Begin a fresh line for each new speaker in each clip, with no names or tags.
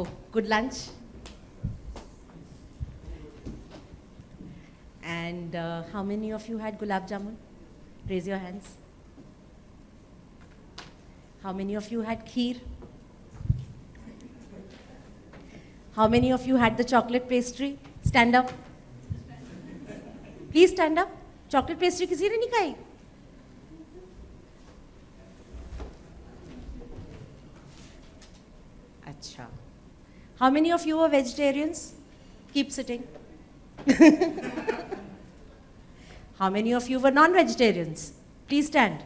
So, good lunch. And how many of you had gulab jamun? Raise your hands. How many of you had kheer? How many of you had the chocolate pastry? Stand up. Please stand up. Chocolate pastry किसी ने नहीं खाई? अच्छा. How many of you were vegetarians? Keep sitting. How many of you were non-vegetarians? Please stand.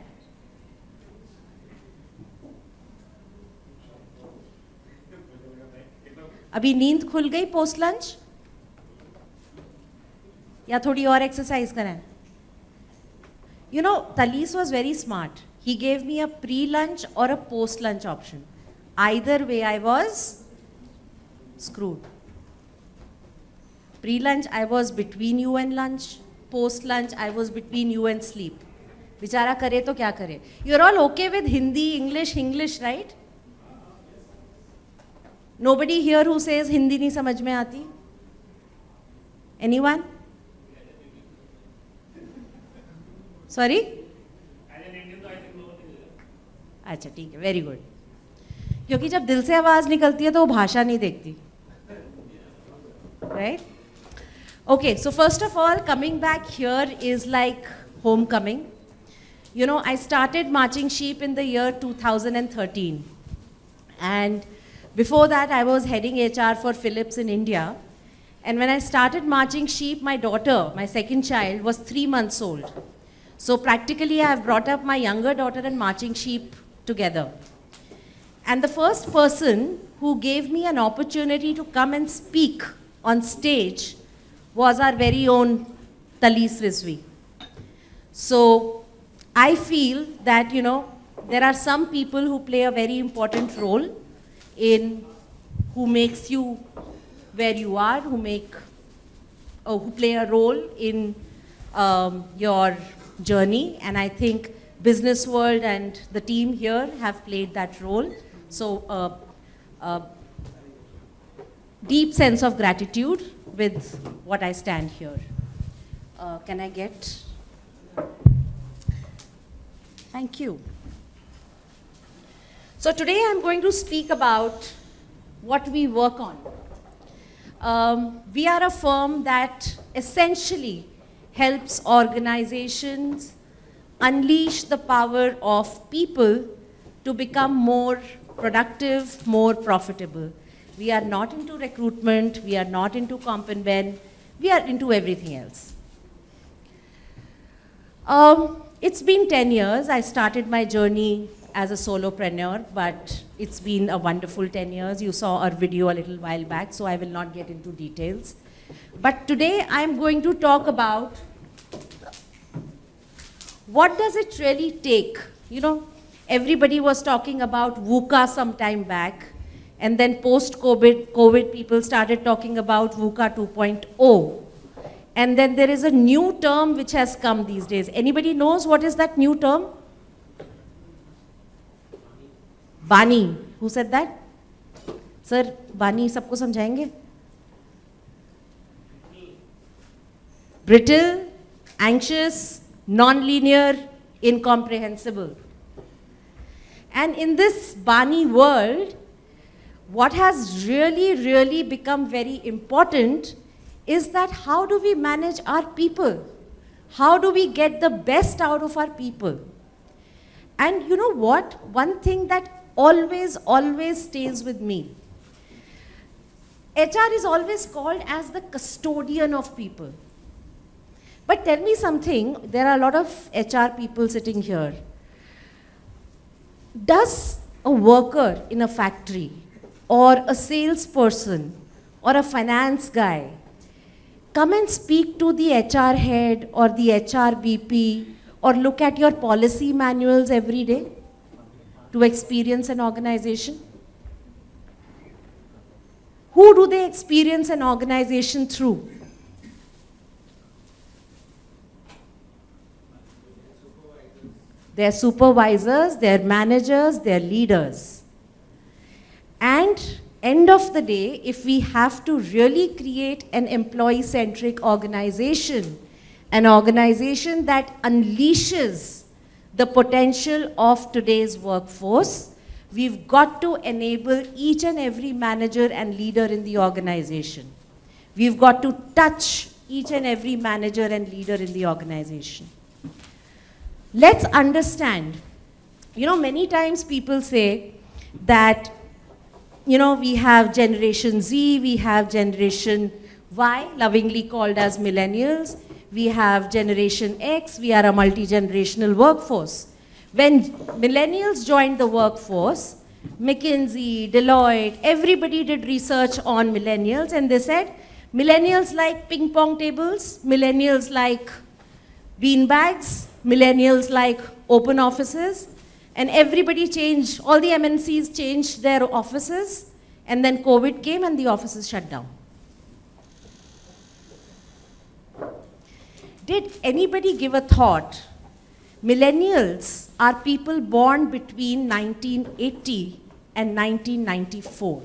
अभी नींद खुल गई post lunch या थोड़ी और एक्सरसाइज करें? You know, Talis was very smart. He gave me a pre-lunch or a post-lunch option. Either way, I was screwed. Pre-lunch, I was between you and lunch. Post-lunch, I was between you and sleep. बेचारा करे तो क्या करे? You're all okay with Hindi, English, right? Nobody here who says Hindi नहीं समझ में आती? Anyone? Sorry? अच्छा ठीक है, very good. क्योंकि जब दिल से आवाज निकलती है तो वो भाषा नहीं देखती, right? Okay, so first of all, coming back here is like homecoming. You know, I started marching sheep in the year 2013, and before that, I was heading HR for Philips in India. And when I started marching sheep, my daughter, my second child, was 3 months old. So practically, I have brought up my younger daughter and marching sheep together. And the first person who gave me an opportunity to come and speak on stage was our very own Talis Rizvi. So I feel that, you know, there are some people who play a very important role in who makes you where you are, who play a role in your journey, and I think business world and the team here have played that role. So deep sense of gratitude with what I stand here. Can I get? Thank you. So today I'm going to speak about what we work on. We are a firm that essentially helps organizations unleash the power of people to become more productive, more profitable. We are not into recruitment, we are not into comp and ben, we are into everything else. It's been 10 years. I started my journey as a solopreneur, but it's been a wonderful 10 years. You saw our video a little while back, so I will not get into details. But today I'm going to talk about what does it really take. You know, everybody was talking about VUCA some time back, and then post-COVID people started talking about VUCA 2.0. And then there is a new term which has come these days. Anybody knows what is that new term? Bani. Who said that? Sir, Bani सबको समझाएंगे? Brittle, anxious, non-linear, incomprehensible. And in this Bani world, what has really become very important is that how do we manage our people? How do we get the best out of our people? And you know what? One thing that always stays with me. HR is always called as the custodian of people. But tell me something, there are a lot of HR people sitting here. Does a worker in a factory or a salesperson or a finance guy come and speak to the HR head or the HR BP or look at your policy manuals every day to experience an organization? Who do they experience an organization through? Their supervisors, their managers, their leaders. And end of the day, if we have to really create an employee-centric organization, an organization that unleashes the potential of today's workforce, we've got to enable each and every manager and leader in the organization. We've got to touch each and every manager and leader in the organization. Let's understand, many times people say that, we have Generation Z, we have Generation Y, lovingly called as millennials, we have Generation X, we are a multi-generational workforce. When millennials joined the workforce, McKinsey, Deloitte, everybody did research on millennials, and they said, millennials like ping pong tables, millennials like bean bags, millennials like open offices, and everybody changed, all the MNCs changed their offices, and then COVID came and the offices shut down. Did anybody give a thought? Millennials are people born between 1980 and 1994.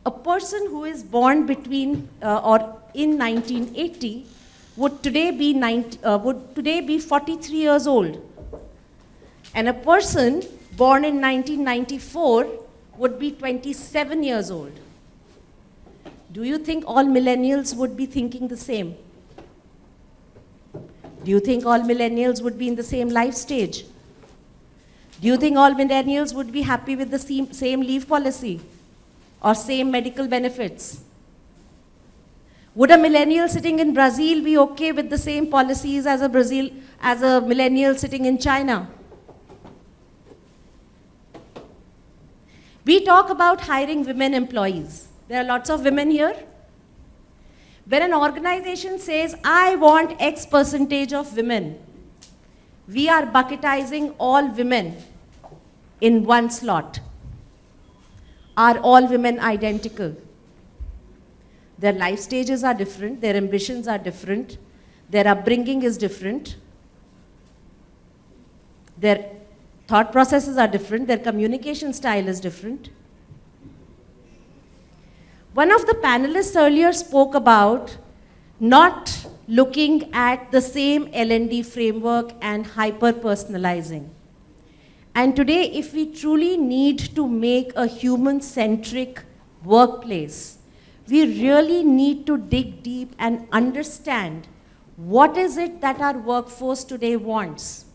A person who is born between or in 1980 would today be 43 years old. And a person born in 1994 would be 27 years old. Do you think all millennials would be thinking the same? Do you think all millennials would be in the same life stage? Do you think all millennials would be happy with the same leave policy or same medical benefits? Would a millennial sitting in Brazil be okay with the same policies as a millennial sitting in China? We talk about hiring women employees. There are lots of women here. When an organization says, I want X percentage of women, we are bucketizing all women in one slot. Are all women identical? Their life stages are different, their ambitions are different, their upbringing is different, their thought processes are different, their communication style is different. One of the panelists earlier spoke about not looking at the same L&D framework and hyper-personalizing. And today, if we truly need to make a human-centric workplace, we really need to dig deep and understand what is it that our workforce today wants.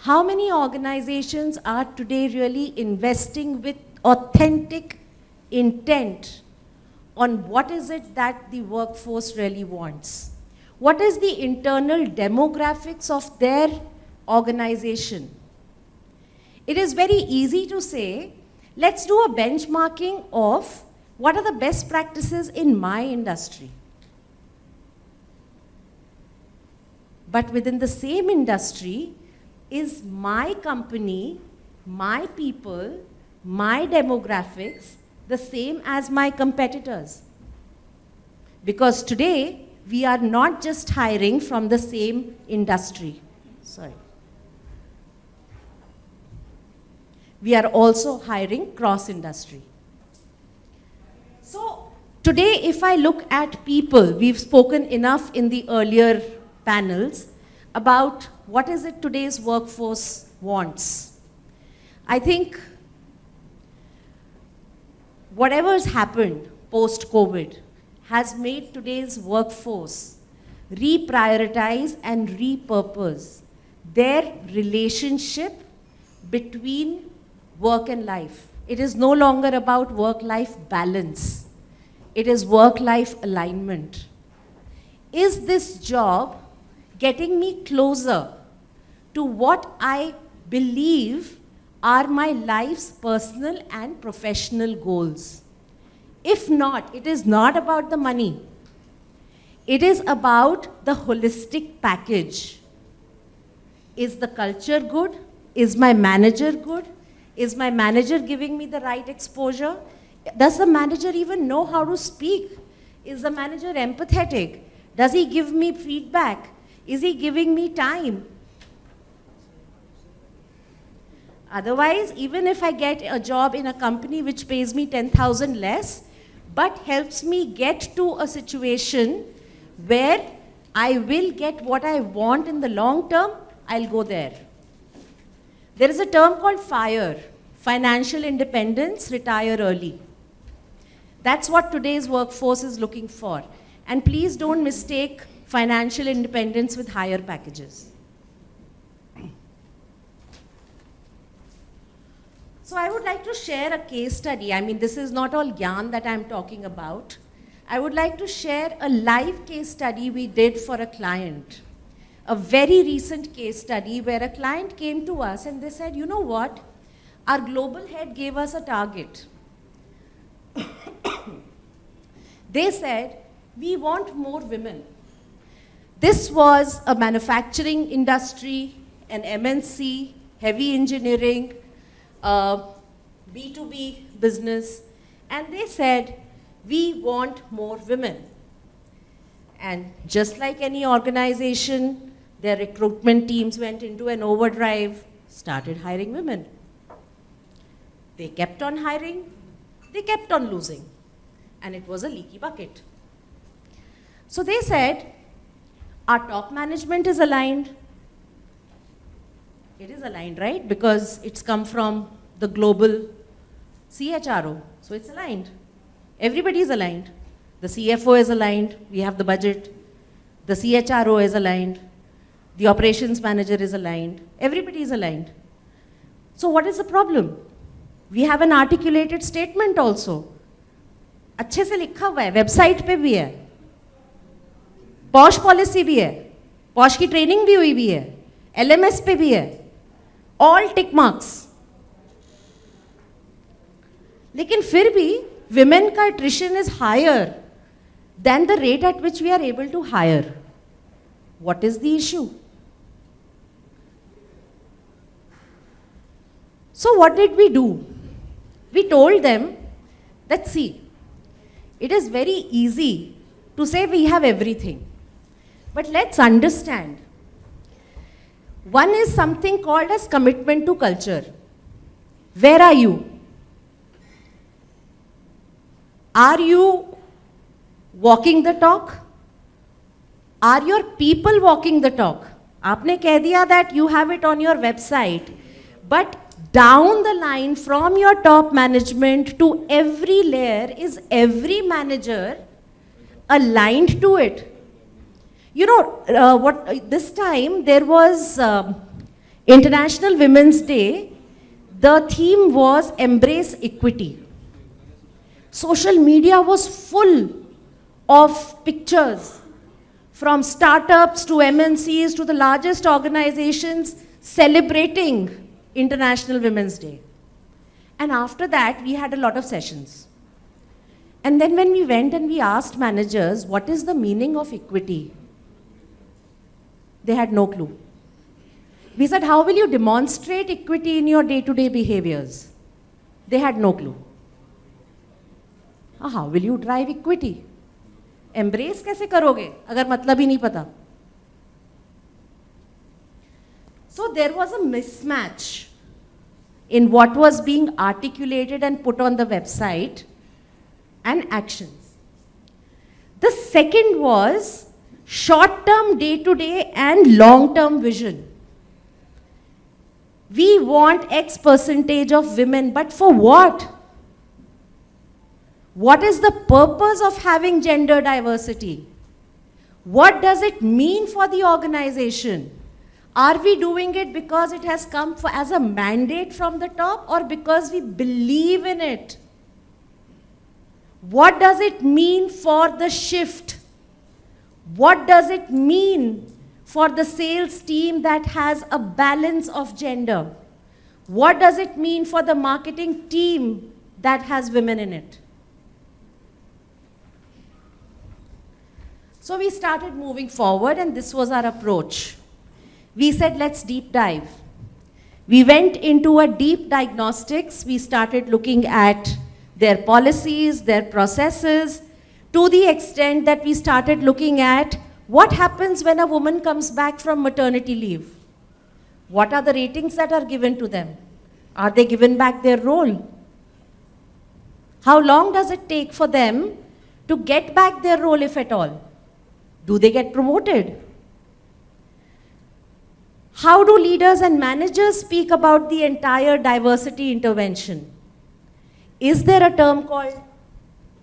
How many organizations are today really investing with authentic intent on what is it that the workforce really wants? What is the internal demographics of their organization? It is very easy to say, let's do a benchmarking of what are the best practices in my industry. But within the same industry, is my company, my people, my demographics the same as my competitors? Because today, we are not just hiring from the same industry. Sorry. We are also hiring cross-industry. So today, if I look at people, we've spoken enough in the earlier panels about what is it today's workforce wants. I think whatever has happened post-COVID has made today's workforce reprioritize and repurpose their relationship between work and life. It is no longer about work-life balance. It is work-life alignment. Is this job getting me closer to what I believe are my life's personal and professional goals? If not, it is not about the money. It is about the holistic package. Is the culture good? Is my manager good? Is my manager giving me the right exposure? Does the manager even know how to speak? Is the manager empathetic? Does he give me feedback? Is he giving me time? Otherwise, even if I get a job in a company which pays me 10,000 less, but helps me get to a situation where I will get what I want in the long term, I'll go there. There is a term called FIRE, financial independence, retire early. That's what today's workforce is looking for. And please don't mistake financial independence with higher packages. So I would like to share a case study. I mean, this is not all yarn that I'm talking about. I would like to share a live case study we did for a client. A very recent case study where a client came to us and they said, you know what? Our global head gave us a target. They said, we want more women. This was a manufacturing industry, an MNC, heavy engineering, B2B business, and they said, we want more women. And just like any organization, their recruitment teams went into an overdrive, started hiring women. They kept on hiring, they kept on losing, and it was a leaky bucket. So they said, our top management is aligned. It is aligned, right? Because it's come from the global CHRO, so it's aligned. Everybody is aligned. The CFO is aligned, we have the budget. The CHRO is aligned. The operations manager is aligned. Everybody is aligned. So what is the problem? We have an articulated statement also. अच्छे से लिखा हुआ है, website पे भी है, posh policy भी है, पॉश की ट्रेनिंग भी हुई भी है, LMS पे भी है, ऑल टिक मार्क्स. लेकिन फिर भी women का attrition is higher than the rate at which we are able to hire. What is the issue? So what did we do? We told them that, see, it is very easy to say we have everything. But let's understand. One is something called as commitment to culture. Where are you? Are you walking the talk? Are your people walking the talk? आपने कह दिया that you have it on your website, but down the line from your top management to every layer, is every manager aligned to it? You know, this time there was International Women's Day. The theme was embrace equity. Social media was full of pictures from startups to MNCs to the largest organizations celebrating International Women's Day. And after that, we had a lot of sessions. And then when we went and we asked managers, what is the meaning of equity? They had no clue. We said, how will you demonstrate equity in your day-to-day behaviors? They had no clue. How will you drive equity? Embrace कैसे करोगे अगर मतलब ही नहीं पता? So there was a mismatch in what was being articulated and put on the website and actions. The second was short-term, day-to-day and long-term vision. We want X percentage of women, but for what? What is the purpose of having gender diversity? What does it mean for the organization? Are we doing it because it has come as a mandate from the top or because we believe in it? What does it mean for the shift? What does it mean for the sales team that has a balance of gender? What does it mean for the marketing team that has women in it? So we started moving forward, and this was our approach. We said, let's deep dive. We went into a deep diagnostics. We started looking at their policies, their processes, to the extent that we started looking at what happens when a woman comes back from maternity leave. What are the ratings that are given to them? Are they given back their role? How long does it take for them to get back their role, if at all? Do they get promoted? How do leaders and managers speak about the entire diversity intervention? Is there a term called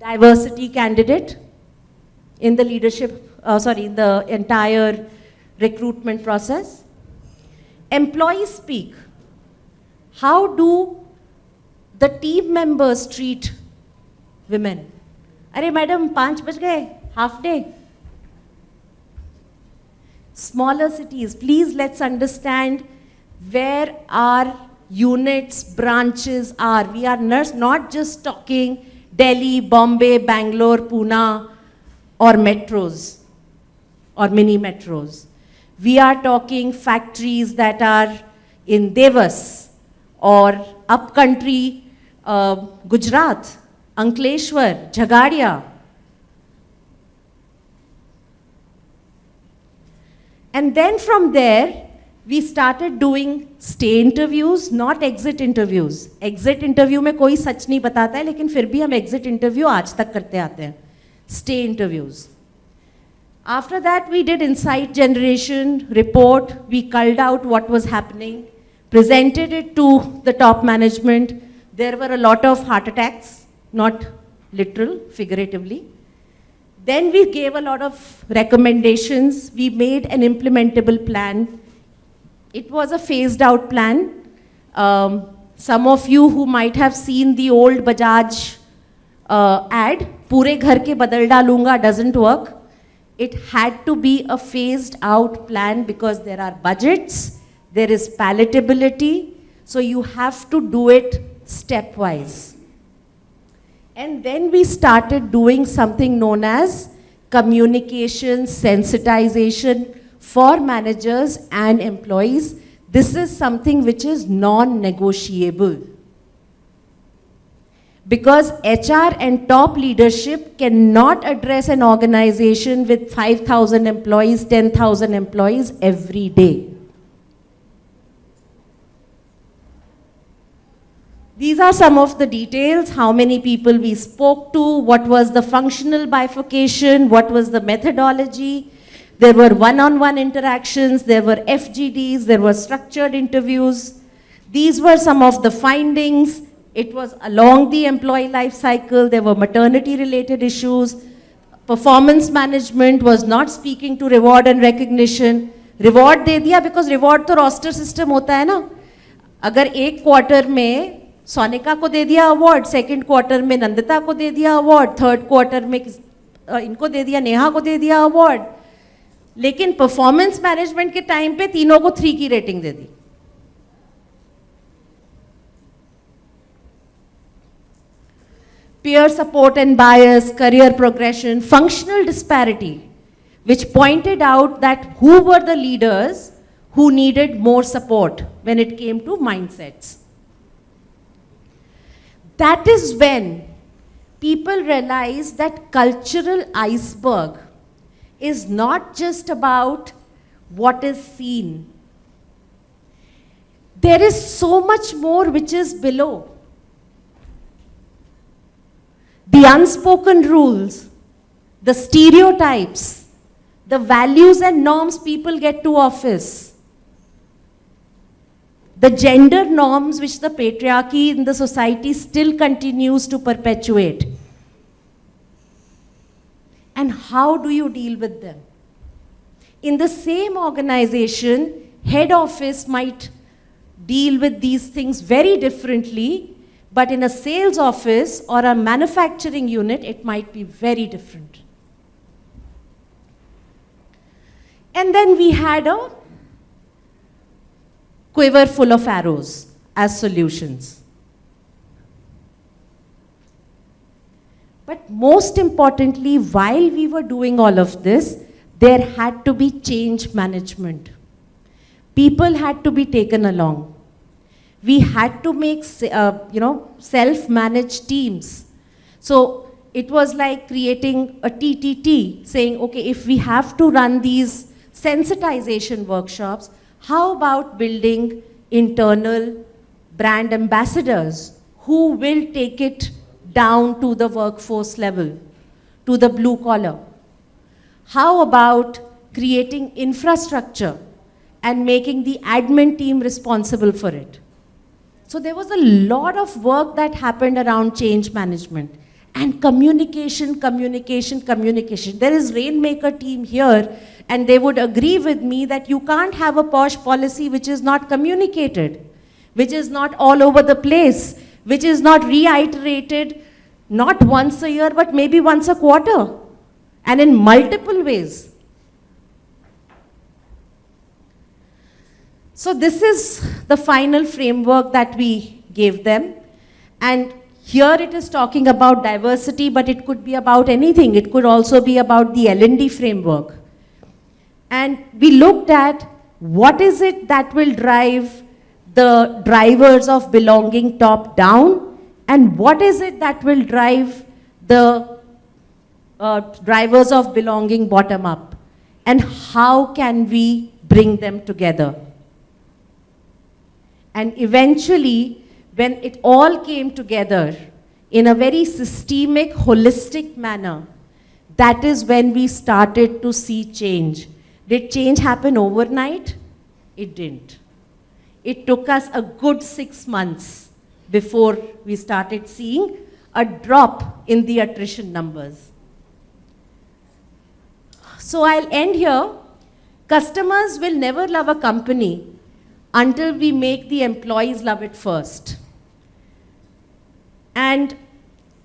diversity candidate in the in the entire recruitment process? Employees speak. How do the team members treat women? Arey madam, 5 baj gaye, half day. Smaller cities, please let's understand where our units, branches are. We are not just talking Delhi, Bombay, Bangalore, Pune, or metros, or mini metros. We are talking factories that are in Devas, or upcountry, Gujarat, Ankleshwar, Jhagadia. And then from there, we started doing stay interviews, not exit interviews. Exit interview में कोई सच नहीं बताता है, लेकिन फिर भी हम exit interview आज तक करते आते हैं. Stay interviews. After that, we did insight generation report. We culled out what was happening, presented it to the top management. There were a lot of heart attacks, not literal, figuratively. Then we gave a lot of recommendations. We made an implementable plan. It was a phased out plan. Some of you who might have seen the old Bajaj ad, "Pure ghar ke badal dalunga" doesn't work. It had to be a phased out plan because there are budgets, there is palatability, so you have to do it stepwise. And then we started doing something known as communication, sensitization for managers and employees. This is something which is non-negotiable. Because HR and top leadership cannot address an organization with 5,000 employees, 10,000 employees every day. These are some of the details, how many people we spoke to, what was the functional bifurcation, what was the methodology. There were one-on-one interactions, there were FGDs, there were structured interviews. These were some of the findings. It was along the employee life cycle, there were maternity-related issues. Performance management was not speaking to reward and recognition. Reward दे दिया because reward तो roster system होता है ना. अगर एक quarter में सोनिका को दे दिया अवार्ड, सेकंड क्वार्टर में नंदिता को दे दिया अवार्ड, थर्ड क्वार्टर में इनको दे दिया, नेहा को दे दिया अवार्ड, लेकिन परफॉर्मेंस मैनेजमेंट के टाइम पे तीनों को 3 की rating they the. Peer support and bias, career progression, functional disparity, which pointed out that who were the leaders who needed more support when it came to mindsets. That is when people realize that cultural iceberg is not just about what is seen. There is so much more which is below. The unspoken rules, the stereotypes, the values and norms people get to office, the gender norms which the patriarchy in the society still continues to perpetuate. And how do you deal with them? In the same organization, head office might deal with these things very differently, but in a sales office or a manufacturing unit, it might be very different. And then we had a quiver full of arrows as solutions. But most importantly, while we were doing all of this, there had to be change management. People had to be taken along. We had to make, self-managed teams. So it was like creating a TTT, saying, okay, if we have to run these sensitization workshops, how about building internal brand ambassadors who will take it down to the workforce level, to the blue collar? How about creating infrastructure and making the admin team responsible for it? So there was a lot of work that happened around change management. And communication, communication, communication. There is Rainmaker team here, and they would agree with me that you can't have a posh policy which is not communicated, which is not all over the place, which is not reiterated, not once a year, but maybe once a quarter, and in multiple ways. So this is the final framework that we gave them. And here it is talking about diversity, but it could be about anything. It could also be about the L&D framework. And we looked at what is it that will drive the drivers of belonging top down, and what is it that will drive the drivers of belonging bottom up, and how can we bring them together? And eventually, when it all came together in a very systemic, holistic manner, that is when we started to see change. Did change happen overnight? It didn't. It took us a good 6 months before we started seeing a drop in the attrition numbers. So I'll end here. Customers will never love a company until we make the employees love it first. And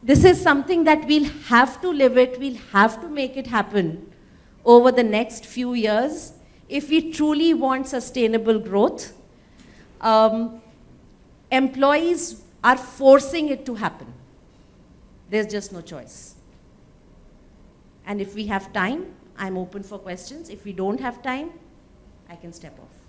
this is something that we'll have to live it, we'll have to make it happen over the next few years if we truly want sustainable growth. Employees are forcing it to happen. There's just no choice. And if we have time, I'm open for questions. If we don't have time, I can step off.